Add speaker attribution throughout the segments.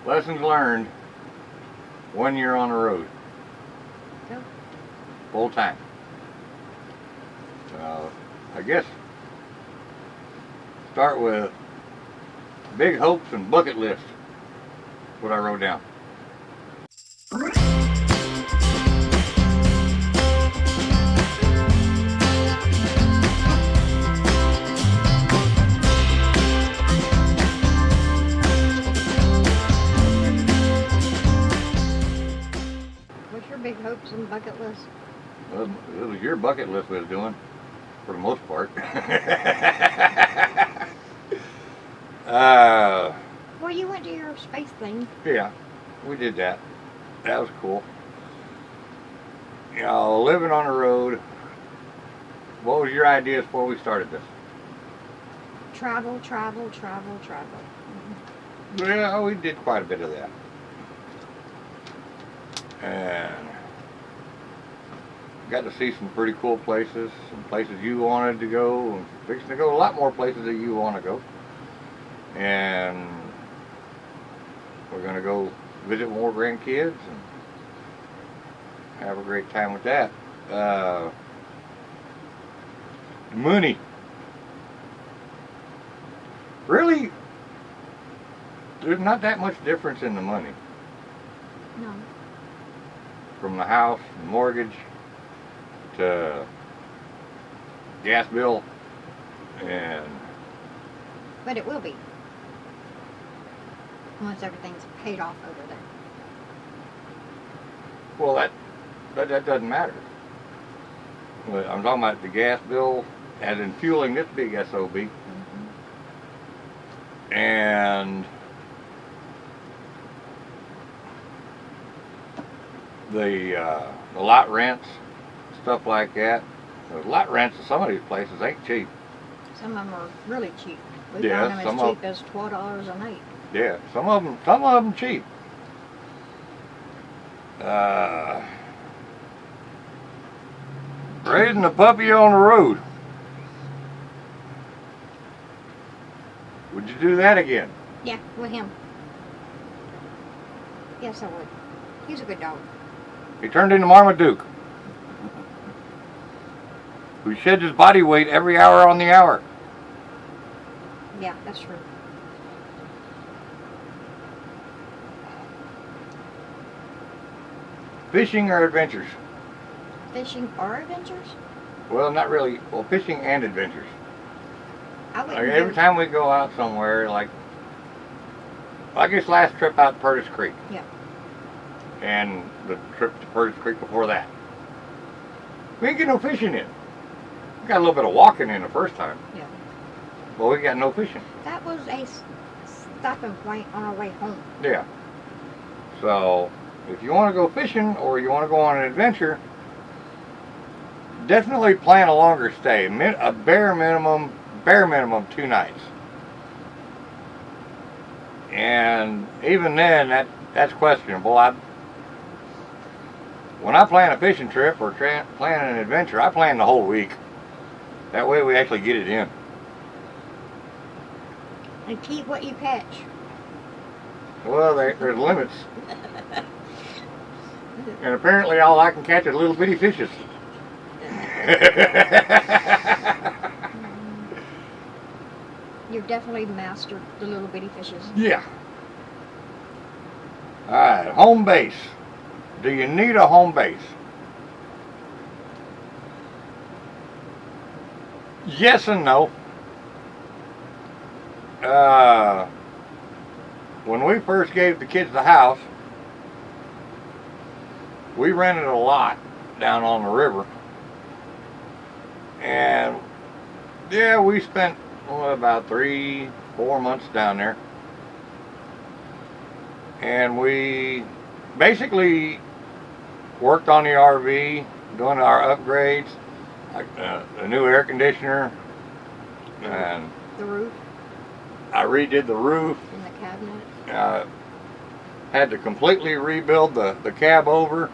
Speaker 1: Lessons learned when you're on the road.
Speaker 2: Go.
Speaker 1: Full time. I guess start with big hopes and bucket list. What I wrote down.
Speaker 2: What's your big hopes and bucket list?
Speaker 1: Well, it was your bucket list we was doing, for the most part.
Speaker 2: Well, you went to your space thing.
Speaker 1: Yeah, we did that. That was cool. You know, living on the road. What was your ideas before we started this?
Speaker 2: Travel, travel, travel, travel.
Speaker 1: Yeah, we did quite a bit of that. And got to see some pretty cool places, some places you wanted to go, and fixing to go a lot more places that you want to go. And we're going to go visit more grandkids and have a great time with that. Money. Really, there's not that much difference in the money.
Speaker 2: No.
Speaker 1: From the house, the mortgage, to gas bill, and
Speaker 2: But it will be. Once everything's paid off over there.
Speaker 1: well, that doesn't matter. But I'm talking about the gas bill, as in fueling this big SOB, and the lot rents, stuff like that. The lot rents of some of these places ain't cheap.
Speaker 2: Some of them are really cheap. We
Speaker 1: Yeah,
Speaker 2: found them
Speaker 1: some
Speaker 2: as
Speaker 1: of-
Speaker 2: cheap as $12 a night.
Speaker 1: Yeah, some of them cheap. Raising a puppy on the road. Would you do that again?
Speaker 2: Yeah, with him. Yes, I would. He's a good dog.
Speaker 1: He turned into Marmaduke, who sheds his body weight every hour on the hour.
Speaker 2: Yeah, that's true.
Speaker 1: Fishing or adventures?
Speaker 2: Fishing or adventures?
Speaker 1: Well, not really. Well, fishing and adventures.
Speaker 2: I wouldn't
Speaker 1: Like every
Speaker 2: do-
Speaker 1: time we go out somewhere, like this last trip out to Purtis Creek.
Speaker 2: Yeah.
Speaker 1: And the trip to Purtis Creek before that. We didn't get no fishing in. We got a little bit of walking in the first time.
Speaker 2: Yeah.
Speaker 1: But we got no fishing.
Speaker 2: That was a stopping point on our way home.
Speaker 1: Yeah. So, if you want to go fishing or you want to go on an adventure, definitely plan a longer stay. A bare minimum 2 nights. And even then, that's questionable. When I plan a fishing trip or plan an adventure, I plan the whole week. That way we actually get it in.
Speaker 2: And keep what you catch.
Speaker 1: Well, there's limits. And apparently all I can catch is little bitty fishes.
Speaker 2: You've definitely mastered the little bitty fishes.
Speaker 1: Yeah. Alright, home base. Do you need a home base? Yes and no. When we first gave the kids the house, we rented a lot down on the river. And yeah, we spent about 3-4 months down there. And we basically worked on the RV, doing our upgrades, like a new air conditioner, and
Speaker 2: The roof
Speaker 1: I redid the roof.
Speaker 2: and the cabinet.
Speaker 1: Had to completely rebuild the cab over,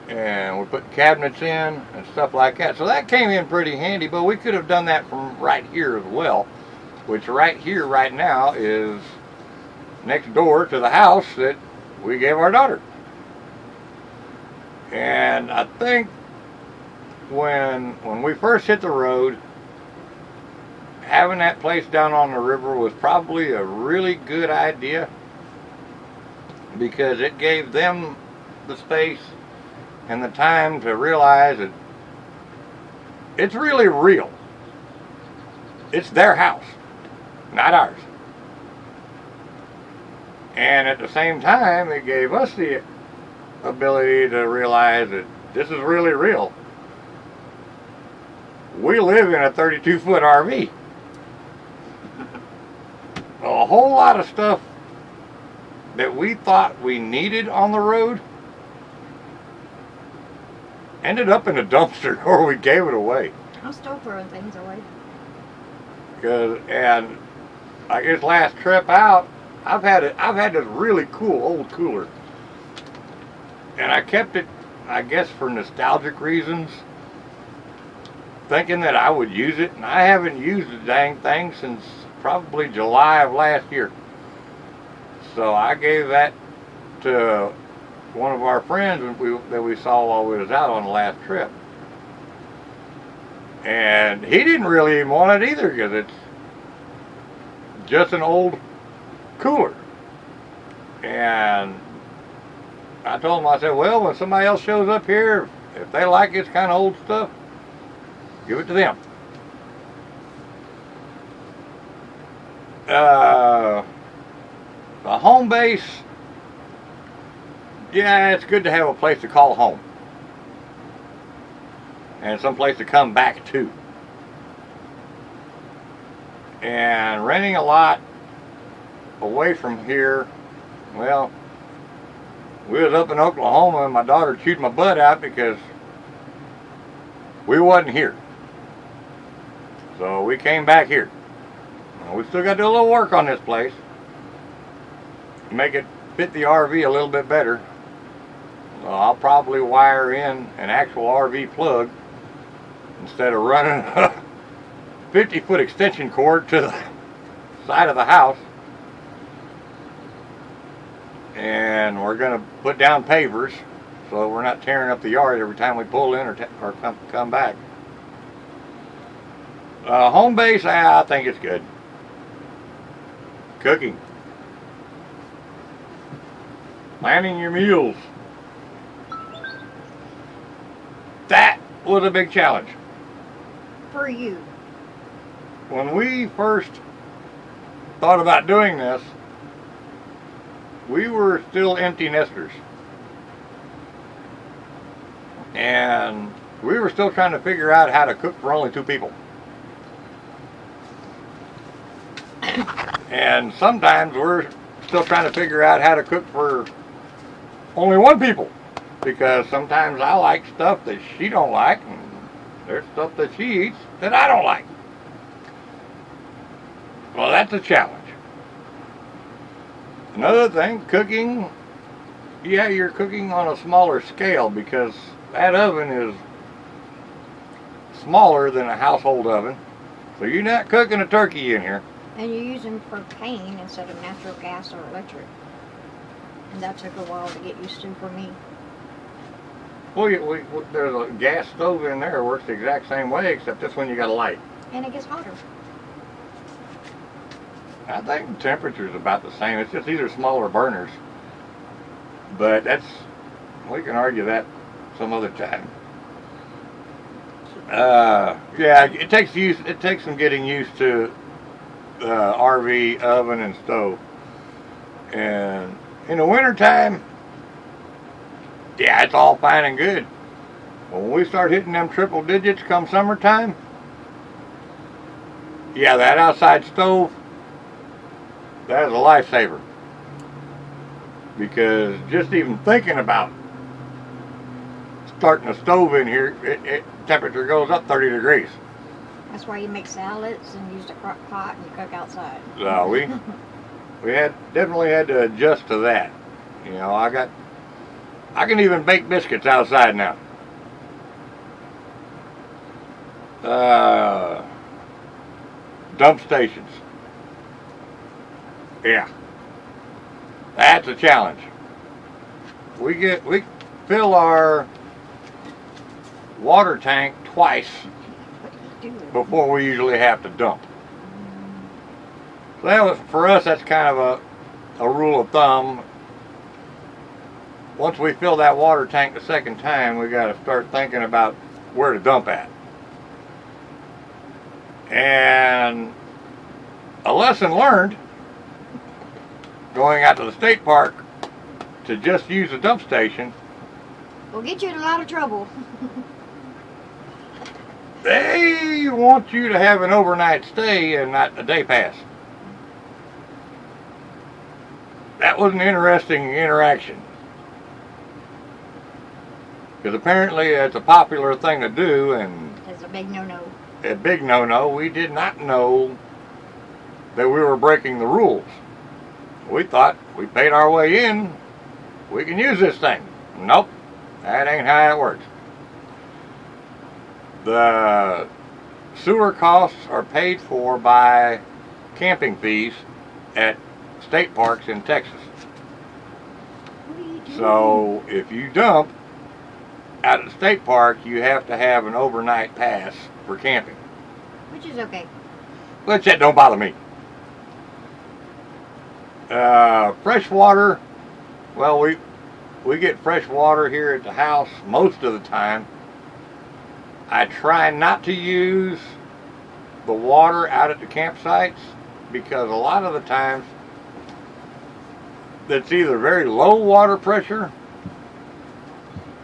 Speaker 1: and we put cabinets in and stuff like that. So that came in pretty handy, but we could have done that from right here as well, which right here right now is next door to the house that we gave our daughter. And I think when we first hit the road, having that place down on the river was probably a really good idea, because it gave them the space and the time to realize that it's really real. It's their house, not ours. And at the same time, it gave us the ability to realize that this is really real. We live in a 32-foot RV. A whole lot of stuff that we thought we needed on the road ended up in a dumpster, or we gave it away.
Speaker 2: I'm still throwing things away.
Speaker 1: And like this last trip out, I've had this really cool old cooler, and I kept it, I guess, for nostalgic reasons, thinking that I would use it, and I haven't used the dang thing since probably July of last year. So I gave that to one of our friends that we saw while we was out on the last trip. And he didn't really even want it either, because it's just an old cooler. And I told him, I said, well, when somebody else shows up here, if they like this kind of old stuff, give it to them. The home base, yeah, it's good to have a place to call home. And some place to come back to. And renting a lot away from here, well, we was up in Oklahoma and my daughter chewed my butt out because we wasn't here. So we came back here. Now, we still got to do a little work on this place. Make it fit the RV a little bit better. So I'll probably wire in an actual RV plug instead of running a 50-foot extension cord to the side of the house. And we're going to put down pavers so we're not tearing up the yard every time we pull in or come back. Home base, I think it's good. Cooking. Planning your meals. That was a big challenge.
Speaker 2: For you.
Speaker 1: When we first thought about doing this, we were still empty nesters. And we were still trying to figure out how to cook for only 2 people. And sometimes we're still trying to figure out how to cook for only 1 people. Because sometimes I like stuff that she don't like, and there's stuff that she eats that I don't like. Well, that's a challenge. Another thing, cooking, yeah, you're cooking on a smaller scale because that oven is smaller than a household oven. So you're not cooking a turkey in here.
Speaker 2: And you're using propane instead of natural gas or electric. And that took a while to get used to for me.
Speaker 1: Well, there's a gas stove in there. It works the exact same way, except this one you got a light.
Speaker 2: And it gets hotter.
Speaker 1: I think the temperature's about the same. It's just these are smaller burners. But we can argue that some other time. Yeah, it takes some getting used to RV oven and stove. And in the wintertime, yeah, it's all fine and good. But when we start hitting them triple digits come summertime, yeah, that outside stove, that is a lifesaver. Because just even thinking about starting a stove in here, temperature goes up 30 degrees.
Speaker 2: That's why you make salads and use the crock pot and you cook outside.
Speaker 1: So we definitely had to adjust to that. You know, I can even bake biscuits outside now. Dump stations. Yeah. That's a challenge. We fill our water tank twice before we usually have to dump. So that was, for us, that's kind of a rule of thumb. Once we fill that water tank the second time, we got to start thinking about where to dump at. And a lesson learned, going out to the state park to just use the dump station,
Speaker 2: will get you in a lot of trouble.
Speaker 1: they want you to have an overnight stay and not a day pass. That was an interesting interaction. Because apparently it's a popular thing to do, and
Speaker 2: it's a big no-no.
Speaker 1: A big no-no. We did not know that we were breaking the rules. We thought we paid our way in, we can use this thing. Nope, that ain't how it works. The sewer costs are paid for by camping fees at state parks in Texas. So if you dump out at the state park, you have to have an overnight pass for camping.
Speaker 2: Which is okay.
Speaker 1: Which that don't bother me. Fresh water, well, we get fresh water here at the house most of the time. I try not to use the water out at the campsites because a lot of the times it's either very low water pressure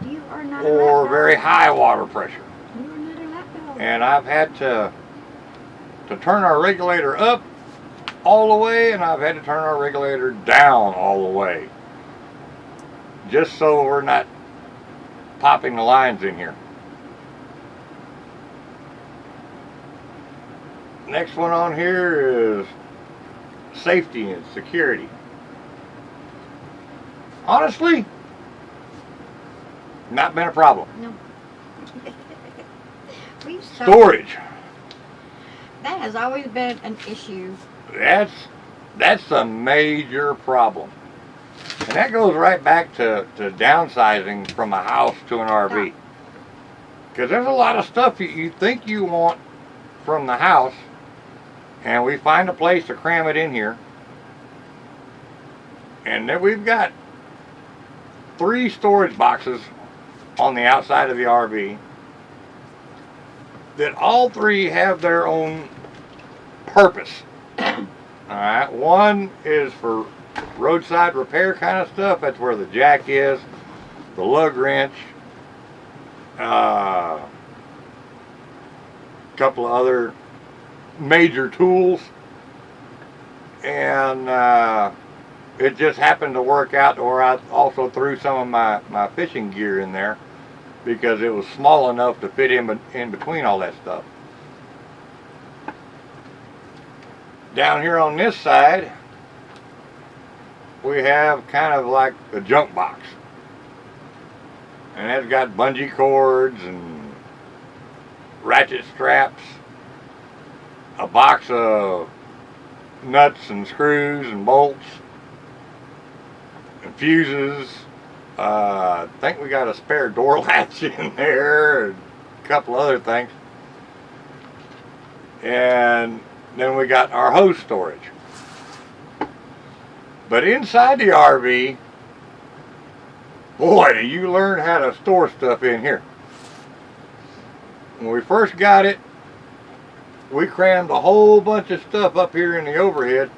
Speaker 2: You are not
Speaker 1: or very high water pressure.
Speaker 2: You are not a lap dog.
Speaker 1: And I've had to turn our regulator up all the way, and I've had to turn our regulator down all the way, just so we're not popping the lines in here. Next one on here is safety and security. Honestly, not been a problem.
Speaker 2: No.
Speaker 1: Storage.
Speaker 2: That has always been an issue.
Speaker 1: That's a major problem. And that goes right back to downsizing from a house to an RV. Because there's a lot of stuff you think you want from the house, and we find a place to cram it in here. And then we've got 3 storage boxes on the outside of the RV that all 3 have their own purpose. Alright, one is for roadside repair kind of stuff. That's where the jack is, the lug wrench, a couple of other major tools, and it just happened to work out where I also threw some of my fishing gear in there because it was small enough to fit in between all that stuff. Down here on this side, we have kind of like a junk box. And it's got bungee cords and ratchet straps, a box of nuts and screws and bolts, and fuses. I think we got a spare door latch in there, and a couple other things. And then we got our hose storage. But inside the RV, boy, do you learn how to store stuff in here. When we first got it, we crammed a whole bunch of stuff up here in the overhead,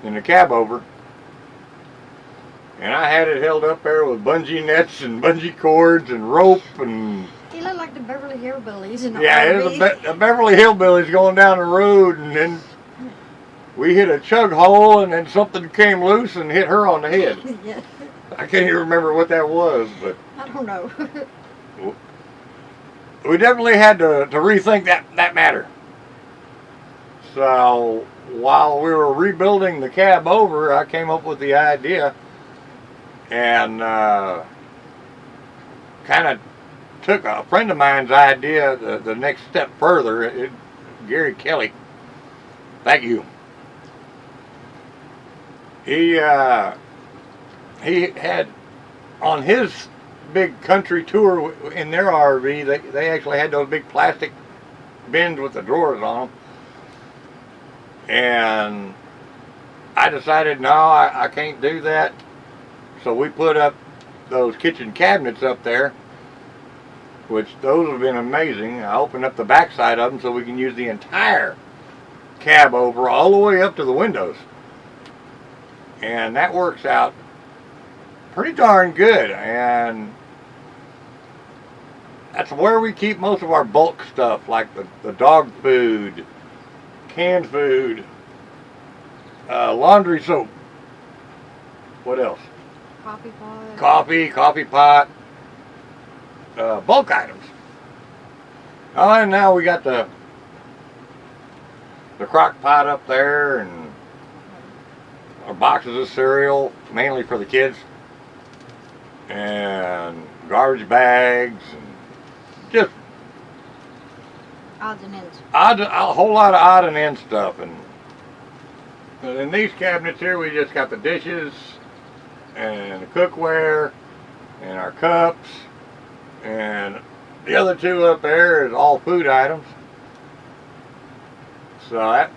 Speaker 1: in the cab over. And I had it held up there with bungee nets and bungee cords and rope and...
Speaker 2: You look like the Beverly Hillbillies in the
Speaker 1: Yeah, it was a Beverly Hillbillies going down the road, and then we hit a chug hole, and then something came loose and hit her on the head.
Speaker 2: Yeah.
Speaker 1: I can't even remember what that was, but...
Speaker 2: I don't know.
Speaker 1: We definitely had to rethink that matter. So, while we were rebuilding the cab over, I came up with the idea and kind of took a friend of mine's idea the next step further. Gary Kelly, thank you. He had on his big country tour in their RV. They actually had those big plastic bins with the drawers on them, and I decided no, I can't do that. So we put up those kitchen cabinets up there, which those have been amazing. I opened up the back side of them so we can use the entire cab over all the way up to the windows. And that works out pretty darn good. And that's where we keep most of our bulk stuff, like the dog food, canned food, laundry soap. What else?
Speaker 2: Coffee pot.
Speaker 1: Coffee pot. Bulk items. Oh, and now we got the crock pot up there, and our boxes of cereal, mainly for the kids, and garbage bags, and just
Speaker 2: Odds and ends.
Speaker 1: a whole lot of odd and end stuff. And in these cabinets here, we just got the dishes and the cookware and our cups, and the other two up there is all food items. So that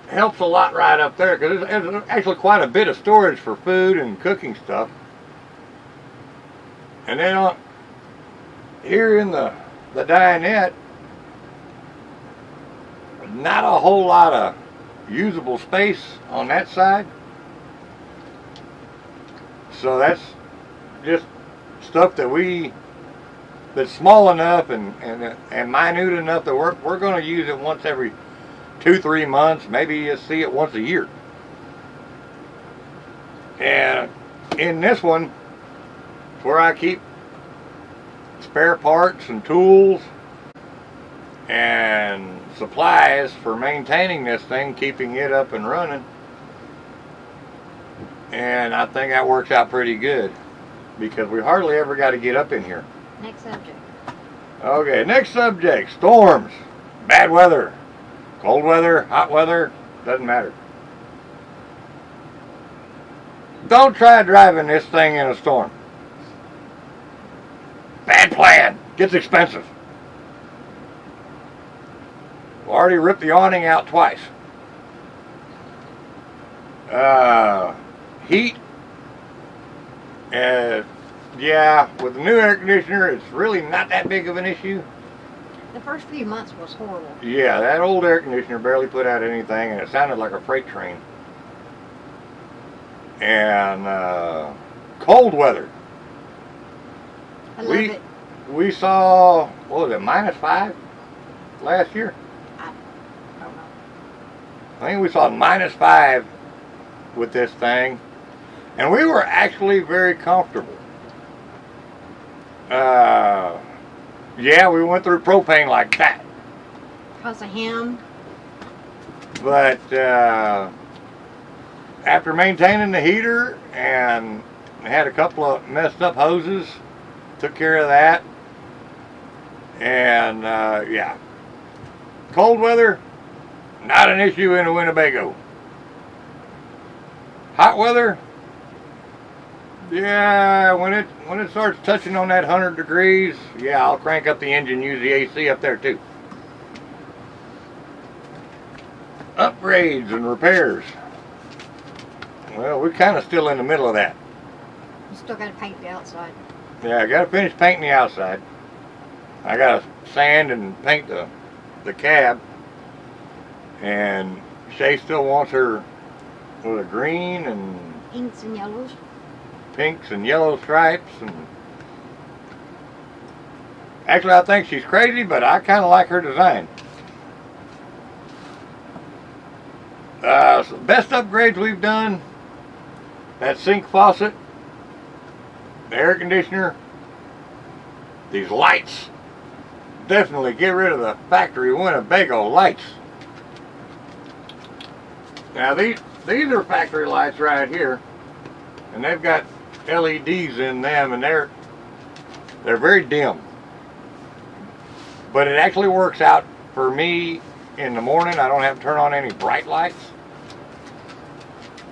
Speaker 1: helps a lot right up there, because there's actually quite a bit of storage for food and cooking stuff. And then here in the dinette, not a whole lot of usable space on that side. So that's just stuff that's small enough and minute enough that we're going to use it once every 2-3 months, maybe you see it once a year. And in this one, where I keep spare parts and tools and supplies for maintaining this thing, keeping it up and running. And I think that works out pretty good, because we hardly ever got to get up in here.
Speaker 2: Next subject.
Speaker 1: Okay, next subject. Storms. Bad weather. Cold weather, hot weather, doesn't matter. Don't try driving this thing in a storm. Bad plan. Gets expensive. Already ripped the awning out twice. Heat. Yeah, with the new air conditioner, it's really not that big of an issue.
Speaker 2: The first few months was horrible.
Speaker 1: Yeah, that old air conditioner barely put out anything, and it sounded like a freight train. And cold weather.
Speaker 2: I love it.
Speaker 1: We saw, what was it, -5 last year?
Speaker 2: I don't know.
Speaker 1: I think we saw -5 with this thing, and we were actually very comfortable. Yeah, we went through propane like that.
Speaker 2: Because of him.
Speaker 1: But after maintaining the heater and had a couple of messed up hoses, took care of that. And yeah, cold weather, not an issue in a Winnebago. Hot weather, yeah, when it starts touching on that 100 degrees, yeah, I'll crank up the engine, use the AC up there too. Upgrades and repairs. Well, we're kind of still in the middle of that.
Speaker 2: You still got to paint the outside.
Speaker 1: Yeah, I got to finish painting the outside. I got to sand and paint the cab. And Shay still wants her with a green and
Speaker 2: Pinks and yellows.
Speaker 1: pinks and yellow stripes. And actually, I think she's crazy, but I kind of like her design. So best upgrades we've done: that sink faucet, the air conditioner, these lights. Definitely get rid of the factory Winnebago lights. Now these are factory lights right here, and they've got LEDs in them, and they're very dim. But it actually works out for me in the morning. I don't have to turn on any bright lights.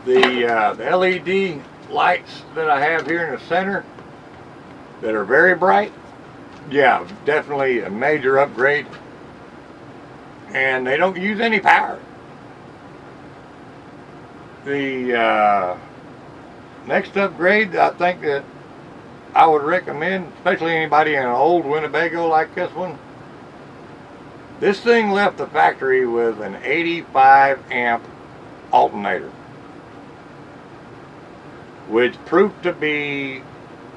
Speaker 1: The LED lights that I have here in the center that are very bright, yeah, definitely a major upgrade. And they don't use any power. The next upgrade I think that I would recommend, especially anybody in an old Winnebago like this one, this thing left the factory with an 85 amp alternator, which proved to be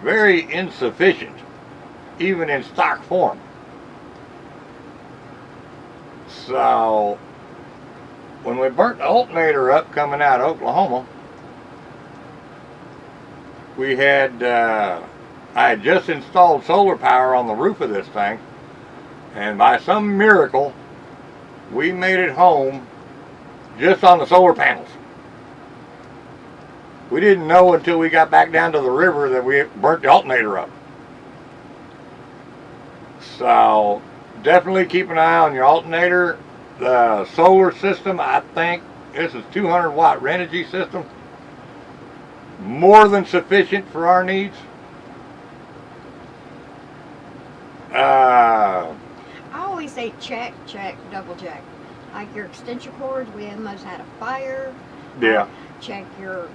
Speaker 1: very insufficient, even in stock form. So, when we burnt the alternator up coming out of Oklahoma, we had, I had just installed solar power on the roof of this thing, and by some miracle, we made it home just on the solar panels. We didn't know until we got back down to the river that we burnt the alternator up. So, definitely keep an eye on your alternator. The solar system, I think, this is 200 watt Renogy system. More than sufficient for our needs.
Speaker 2: I always say check, check, double check. Like your extension cords, we almost had a fire.
Speaker 1: Yeah.
Speaker 2: Check your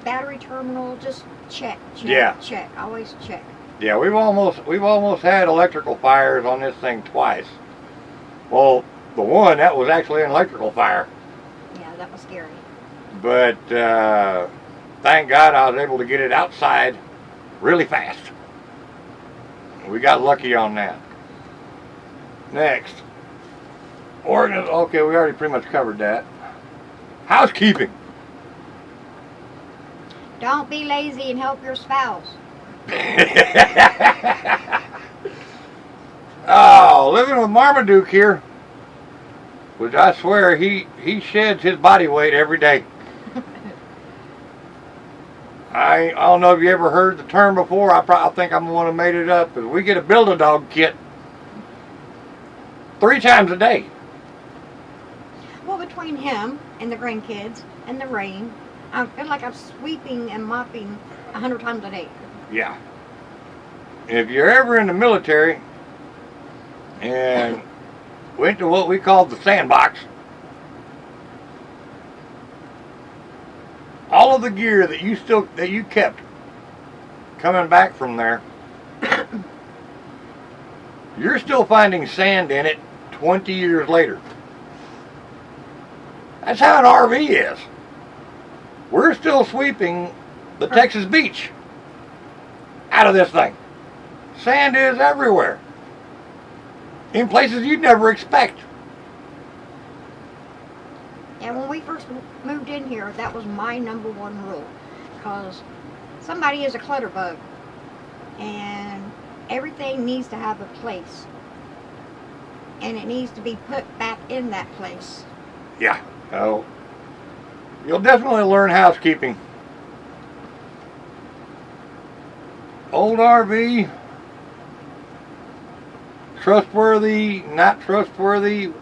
Speaker 2: battery terminal. Just check, check,
Speaker 1: Yeah.
Speaker 2: check. Always check.
Speaker 1: Yeah, we've almost had electrical fires on this thing twice. Well, the one that was actually an electrical fire.
Speaker 2: Yeah, that was scary.
Speaker 1: But thank God I was able to get it outside really fast. We got lucky on that. Next. Okay, we already pretty much covered that. Housekeeping.
Speaker 2: Don't be lazy and help your spouse.
Speaker 1: Oh, living with Marmaduke here, which I swear he sheds his body weight every day. I don't know if you ever heard the term before. I think I'm the one who made it up. Is we get a Build-A-Dog kit 3 times a day.
Speaker 2: Well, between him and the grandkids and the rain, I feel like I'm sweeping and mopping 100 times a day.
Speaker 1: Yeah. If you're ever in the military and went to what we called the sandbox, all of the gear that you kept coming back from there, you're still finding sand in it 20 years later. That's how an RV is. We're still sweeping the Texas beach out of this thing. Sand is everywhere. In places you'd never expect.
Speaker 2: And when we first moved in here, that was my number one rule. Because somebody is a clutter bug. And everything needs to have a place. And it needs to be put back in that place.
Speaker 1: Yeah. Oh. You'll definitely learn housekeeping. Old RV. Trustworthy, not trustworthy.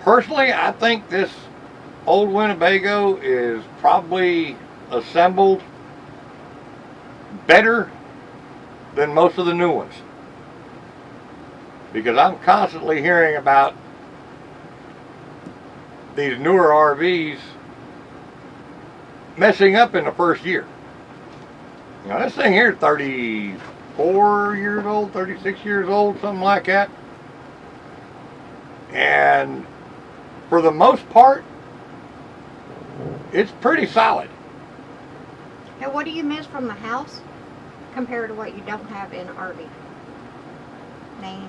Speaker 1: Personally, I think this old Winnebago is probably assembled better than most of the new ones. Because I'm constantly hearing about these newer RVs messing up in the first year. You know, this thing here is 34 years old, 36 years old, something like that. And for the most part, it's pretty solid.
Speaker 2: And what do you miss from the house compared to what you don't have in an RV? Name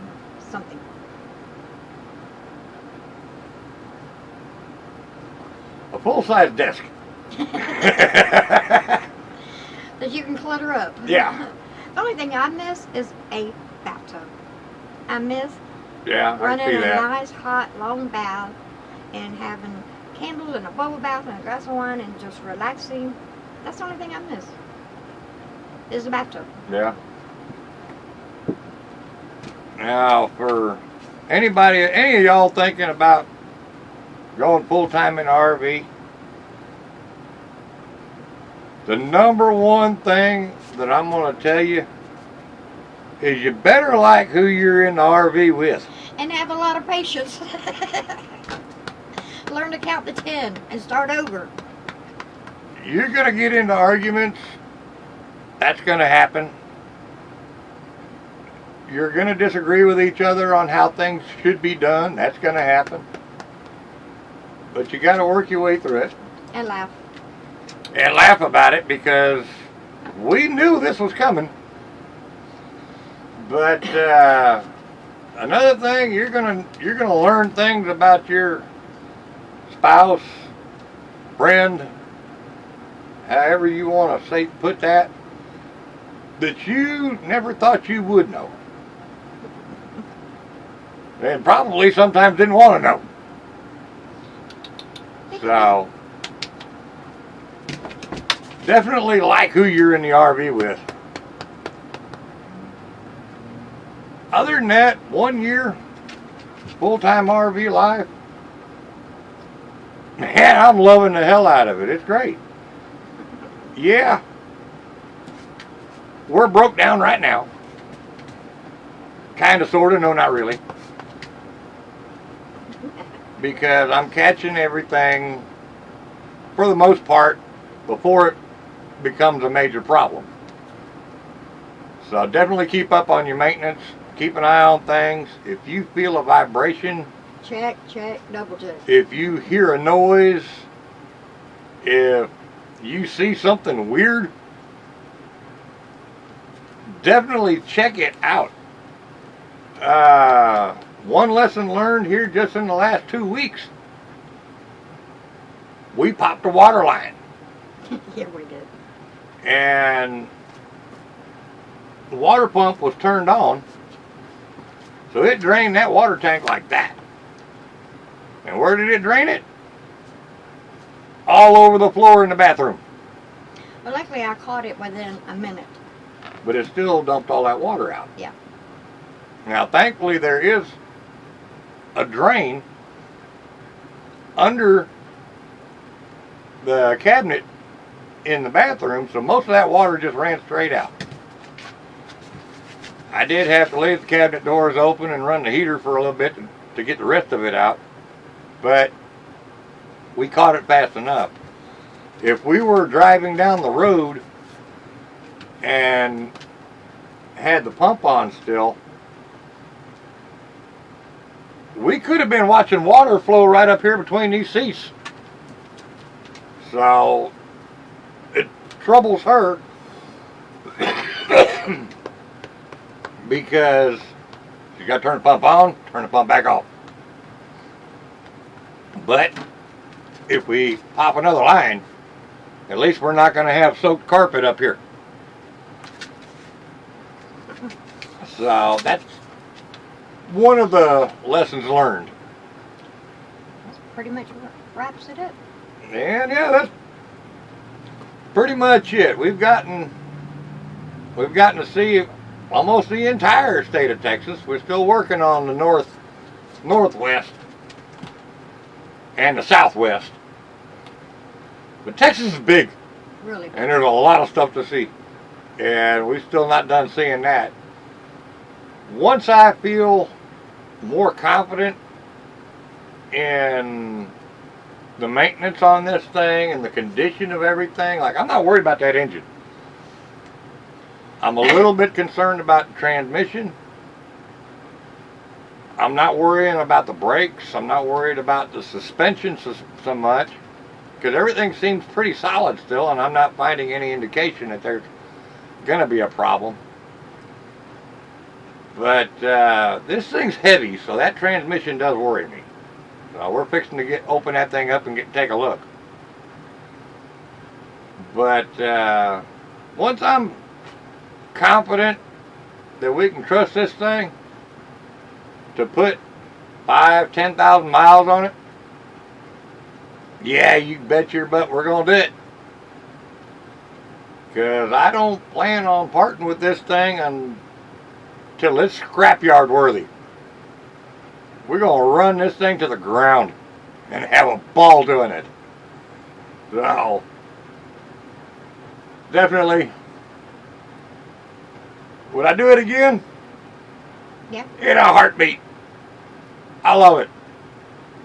Speaker 2: something.
Speaker 1: A full-size desk.
Speaker 2: That you can clutter up.
Speaker 1: Yeah.
Speaker 2: The only thing I miss is a bathtub. I miss
Speaker 1: Yeah, I
Speaker 2: running
Speaker 1: see
Speaker 2: a
Speaker 1: that.
Speaker 2: nice, hot, long bath and having candles and a bubble bath and a glass of wine and just relaxing. That's the only thing I miss. Is the bathtub.
Speaker 1: Yeah. Now, for any of y'all thinking about going full time in the RV? The number one thing that I'm going to tell you is you better like who you're in the RV with.
Speaker 2: And have a lot of patience. Learn to count to 10 and start over.
Speaker 1: You're going to get into arguments. That's going to happen. You're going to disagree with each other on how things should be done. That's going to happen. But you got to work your way through it.
Speaker 2: And laugh.
Speaker 1: And laugh about it, because we knew this was coming. But another thing, you're gonna learn things about your spouse, friend, however you want to put that you never thought you would know, and probably sometimes didn't want to know. So definitely like who you're in the RV with. Other than that, 1 year full-time RV life, man, I'm loving the hell out of it. It's great. Yeah, we're broke down right now. Kind of, sort of, no, not really. Because I'm catching everything, for the most part, before it becomes a major problem. So definitely keep up on your maintenance. Keep an eye on things. If you feel a vibration,
Speaker 2: check, double check.
Speaker 1: If you hear a noise, if you see something weird, definitely check it out. One lesson learned here just in the last 2 weeks. We popped a water line.
Speaker 2: Yeah, we did.
Speaker 1: And the water pump was turned on, so it drained that water tank like that. And where did it drain it? All over the floor in the bathroom.
Speaker 2: Well, luckily I caught it within a minute.
Speaker 1: But it still dumped all that water out.
Speaker 2: Yeah.
Speaker 1: Now, thankfully, there is a drain under the cabinet in the bathroom, so most of that water just ran straight out. I did have to leave the cabinet doors open and run the heater for a little bit to get the rest of it out, but we caught it fast enough. If we were driving down the road and had the pump on still, we could have been watching water flow right up here between these seats. So it troubles her because you got to turn the pump on, turn the pump back off. But if we pop another line, at least we're not going to have soaked carpet up here. So that's one of the lessons learned.
Speaker 2: That's pretty much wraps it up.
Speaker 1: And yeah, that's pretty much it. We've gotten to see almost the entire state of Texas. We're still working on the northwest and the southwest. But Texas is big.
Speaker 2: Really?
Speaker 1: And there's a lot of stuff to see. And we're still not done seeing that. Once I feel more confident in the maintenance on this thing and the condition of everything, like, I'm not worried about that engine. I'm a little bit concerned about the transmission. I'm not worrying about the brakes. I'm not worried about the suspension so much, because everything seems pretty solid still, and I'm not finding any indication that there's going to be a problem. But this thing's heavy, so that transmission does worry me. So we're fixing to open that thing up and take a look. But once I'm confident that we can trust this thing to put 5,000-10,000 miles on it, yeah, you bet your butt we're going to do it. Because I don't plan on parting with this thing until it's scrapyard worthy. We're going to run this thing to the ground and have a ball doing it. So, definitely, would I do it again?
Speaker 2: Yeah.
Speaker 1: In a heartbeat. I love it.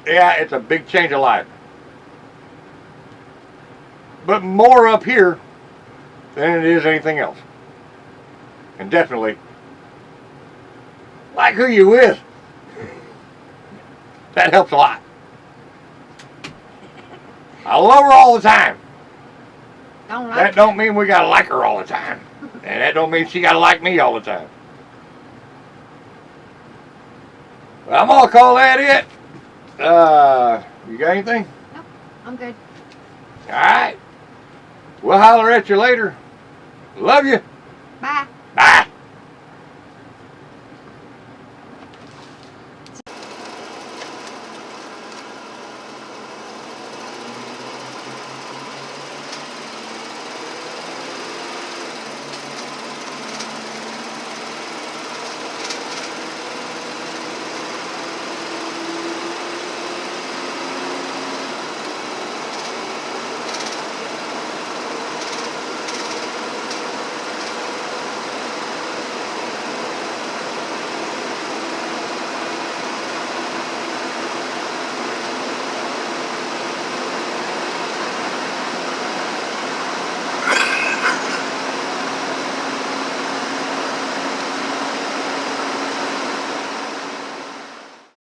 Speaker 1: Yeah, it's a big change of life. But more up here than it is anything else. And definitely, like who you with. That helps a lot. I love her all the time. That don't mean we gotta like her all the time. And that don't mean she gotta like me all the time. But I'm gonna call that it. You got anything?
Speaker 2: Nope, I'm good.
Speaker 1: Alright. We'll holler at you later. Love you.
Speaker 2: Bye.